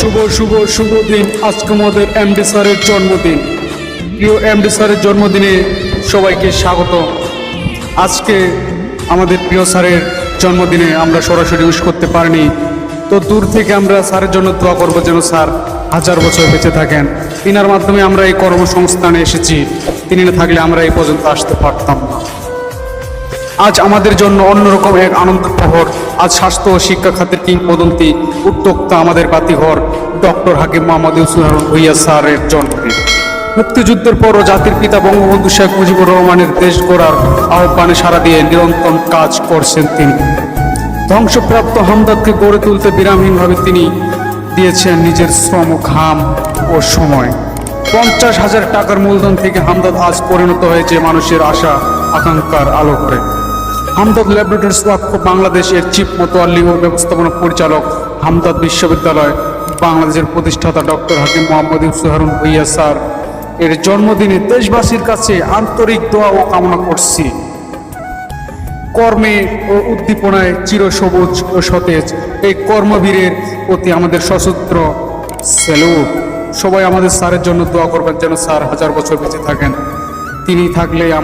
শুভ শুভ শুভ দিন। আজকে আমাদের এমডি স্যারের জন্মদিন। প্রিয় এমডি স্যারের জন্মদিনে সবাইকে স্বাগত। আজকে আমাদের প্রিয় স্যারের জন্মদিনে আমরা সরাসরি উইশ করতে পারিনি, তো দূর থেকে আমরা স্যারের জন্য দোয়া করবো যেন স্যার হাজার বছর বেঁচে থাকেন। তিনার মাধ্যমে আমরা এই কর্মসংস্থানে এসেছি, তিনি না থাকলে আমরা এই পর্যন্ত আসতে পারতাম না। আজ আমাদের জন্য অন্যরকম এক আনন্দ প্রহর। আজ স্বাস্থ্য ও শিক্ষা খাতের কিংবদন্তি উদ্যোক্তা আমাদের বাতিঘর ডক্টর হাকিম মোহাম্মদ ইউসুফ হারুন ভূঁইয়া স্যারের জন্মদিন। মুক্তিযুদ্ধের পরও জাতির পিতা বঙ্গবন্ধু শেখ মুজিবুর রহমানের দেশ গড়ার আহ্বানে সাড়া দিয়ে নিরন্তর কাজ করছেন তিনি। ধ্বংসপ্রাপ্ত হামদর্দকে গড়ে তুলতে বিরামহীনভাবে তিনি দিয়েছেন নিজের শ্রম, ঘাম ও সময়। 50,000 টাকার মূলধন থেকে হামদর্দ আজ পরিণত হয়েছে মানুষের আশা আকাঙ্ক্ষার আলো করে। হামদর্দ ল্যাবরেটরিজ ওয়াক্ফ বাংলাদেশের চিফ মোতোয়াল্লি ও ব্যবস্থাপনা পরিচালক, হামদর্দ বিশ্ববিদ্যালয় বাংলাদেশের প্রতিষ্ঠাতা ডক্টর হাকিম মোহাম্মদ ইউসুফ হারুন ভূঁইয়া স্যার এর জন্মদিনে দেশবাসীর কাছে আন্তরিক দোয়া ও কামনা করছি। কর্মে ও উদ্দীপনায় চিরসবুজ ও সতেজ এই কর্মবীরের প্রতি আমাদের সশস্ত্র স্যালুট। সবাই আমাদের স্যারের জন্য দোয়া করবেন যেন স্যার হাজার বছর বেঁচে থাকেন। তিনি থাকলে